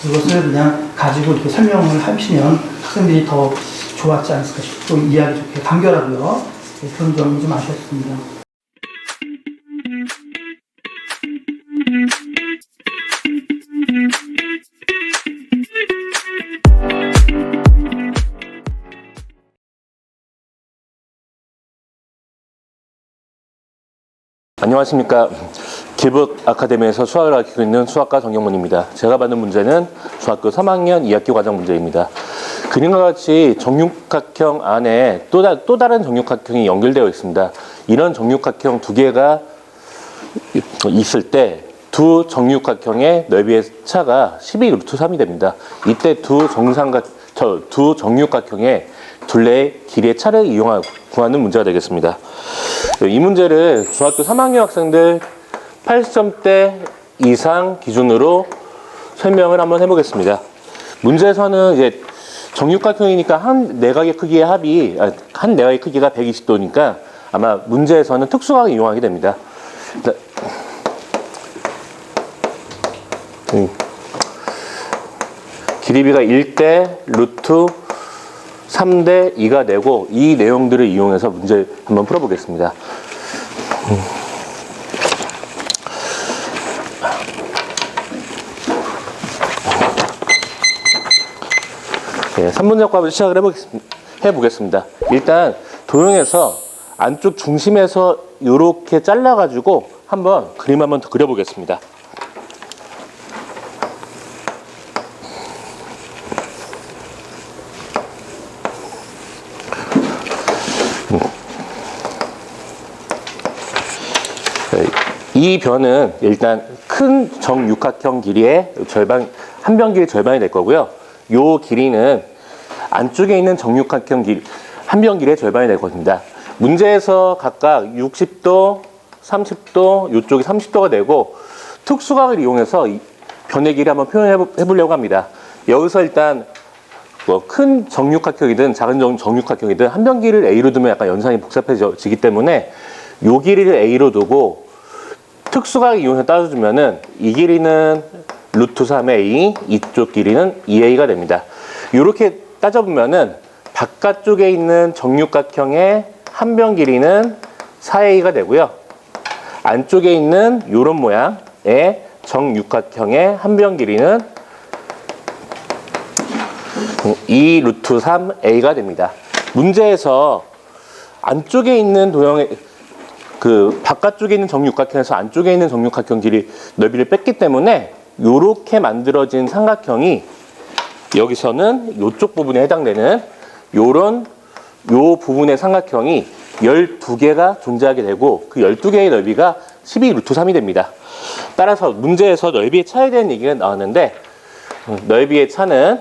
그것을 그냥 가지고 이렇게 설명을 하시면 학생들이 더 좋았지 않을까 싶고 이해하기 좋게 간결하고요. 네, 그런 점이 좀 아쉬웠습니다. 안녕하십니까. 길북 아카데미에서 수학을 가르치고 있는 수학과 정경문입니다. 제가 받는 문제는 중학교 3학년 2학기 과정 문제입니다. 그림과 같이 정육각형 안에 또 다른 정육각형이 연결되어 있습니다. 이런 정육각형 두 개가 있을 때 두 정육각형의 넓이의 차가 12√3이 됩니다. 이때 두 정육각형의 둘레의 길이의 차를 이용하고 구하는 문제가 되겠습니다. 이 문제를 중학교 3학년 학생들 80점대 이상 기준으로 설명을 한번 해보겠습니다. 문제에서는 이제 정육각형이니까 한 내각의 크기의 한 내각의 크기가 120도니까 아마 문제에서는 특수각을 이용하게 됩니다. 길이비가 1대 루트 3대 2가 되고 이 내용들을 이용해서 문제 한번 풀어보겠습니다. 네, 3분작법을 시작을 해보겠습니다. 일단 도형에서 안쪽 중심에서 이렇게 잘라가지고 한번 그림 한번 더 그려보겠습니다. 이 변은 일단 큰 정육각형 길이의 한 변 길이 절반이 될 거고요. 요 길이는 안쪽에 있는 정육각형 길이 한 변 길이의 절반이 될 것입니다. 문제에서 각각 60도, 30도, 이쪽이 30도가 되고 특수각을 이용해서 변의 길이 한번 표현해 보려고 합니다. 여기서 일단 큰 정육각형이든 작은 정육각형이든 한 변 길이를 A로 두면 약간 연산이 복잡해지기 때문에 요 길이를 A로 두고 특수각을 이용해서 따져주면은 이 길이는 루트 3A, 이쪽 길이는 2A가 됩니다. 이렇게 따져보면은 바깥쪽에 있는 정육각형의 한 변 길이는 4A가 되고요. 안쪽에 있는 이런 모양의 정육각형의 한 변 길이는 2 루트 3A가 됩니다. 문제에서 안쪽에 있는 바깥쪽에 있는 정육각형에서 안쪽에 있는 정육각형 길이 넓이를 뺐기 때문에 이렇게 만들어진 삼각형이 여기서는 이쪽 부분에 해당되는 요 부분의 삼각형이 12개가 존재하게 되고 그 12개의 넓이가 12√3이 됩니다. 따라서 문제에서 넓이의 차에 대한 얘기가 나왔는데 넓이의 차는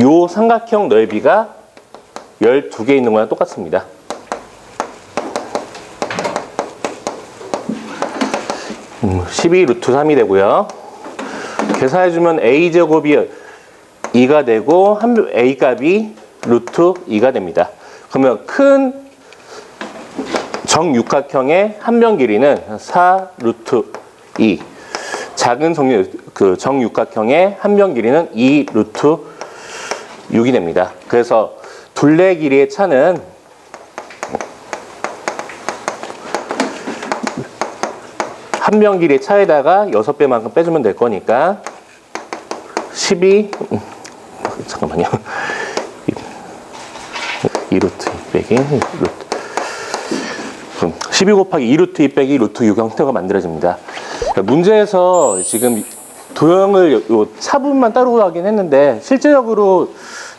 요 삼각형 넓이가 12개 있는 거랑 똑같습니다. 12√3이 되고요. 계산해주면 a제곱이 2가 되고 a 값이 루트 2가 됩니다. 그러면 큰 정육각형의 한 변 길이는 4 루트 2, 작은 정육각형의 한 변 길이는 2 루트 6이 됩니다. 그래서 둘레 길이의 차는 한 변 길이의 차에다가 6배만큼 빼주면 될 거니까 잠깐만요. 2루트 2 빼기 루트 12 곱하기 2루트 2 빼기 루트 6 형태가 만들어집니다. 문제에서 지금 도형을 차분만 따로 하긴 했는데 실제적으로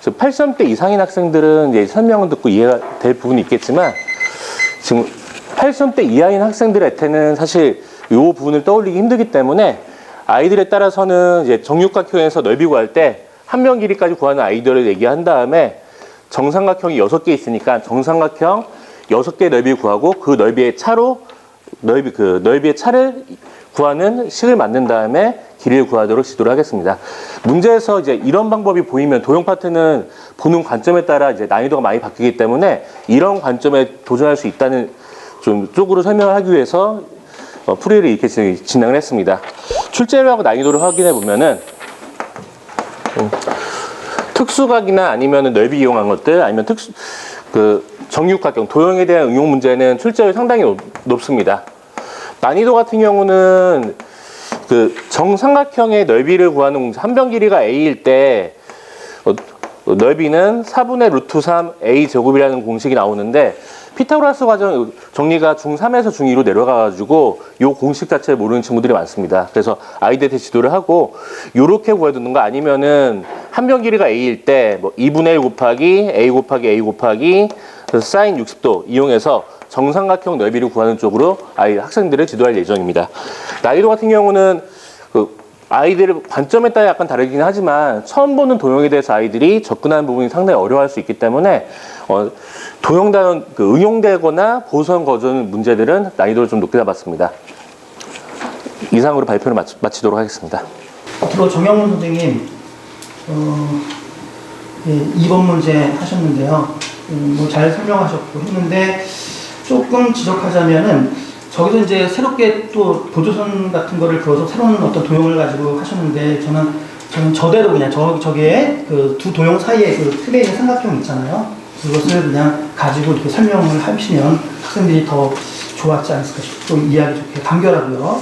80점대 이상인 학생들은 이제 설명을 듣고 이해가 될 부분이 있겠지만 지금 80점대 이하인 학생들한테는 사실 이 부분을 떠올리기 힘들기 때문에 아이들에 따라서는 이제 정육각형에서 넓이 구할 때 한 변 길이까지 구하는 아이들을 얘기한 다음에 정삼각형이 6개 있으니까 정삼각형 6개의 넓이 구하고 그 넓이의 차로 넓이의 차를 구하는 식을 만든 다음에 길이를 구하도록 지도를 하겠습니다. 문제에서 이제 이런 방법이 보이면 도형 파트는 보는 관점에 따라 이제 난이도가 많이 바뀌기 때문에 이런 관점에 도전할 수 있다는 좀 쪽으로 설명을 하기 위해서 풀이를 이렇게 진행을 했습니다. 출제료하고 난이도를 확인해 보면은 특수각이나 아니면 넓이 이용한 것들, 아니면 정육각형, 도형에 대한 응용 문제는 출제율이 상당히 높습니다. 난이도 같은 경우는 정삼각형의 넓이를 구하는 공식, 한 변 길이가 a일 때 넓이는 4분의 루트 3 a 제곱이라는 공식이 나오는데, 피타고라스 과정 정리가 중3에서 중2로 내려가가지고 이 공식 자체를 모르는 친구들이 많습니다. 그래서 아이들한테 지도를 하고 요렇게 구해두는 거, 아니면은 한 변 길이가 a일 때 뭐 2분의 1 곱하기 a 곱하기 a 곱하기 사인 60도 이용해서 정삼각형 넓이를 구하는 쪽으로 학생들을 지도할 예정입니다. 난이도 같은 경우는 아이들의 관점에 따라 약간 다르긴 하지만 처음 보는 도형에 대해서 아이들이 접근하는 부분이 상당히 어려워할 수 있기 때문에 도형 단원 응용되거나 보선 거전 문제들은 난이도를 좀 높게 잡았습니다. 이상으로 발표를 마치도록 하겠습니다. 앞으로 정영문 선생님 2번 문제 하셨는데요. 뭐 잘 설명하셨고 했는데, 조금 지적하자면은 저기서 이제 새롭게 또 보조선 같은 거를 그어서 새로운 어떤 도형을 가지고 하셨는데, 저는 저대로 그냥 저기에 그 두 도형 사이에 그 틀에 있는 삼각형 있잖아요. 그것을 그냥 가지고 이렇게 설명을 하시면 학생들이 더 좋았지 않을까 싶고, 이해하기 좋게 간결하고요.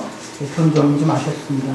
그런 점이 좀 아쉬웠습니다.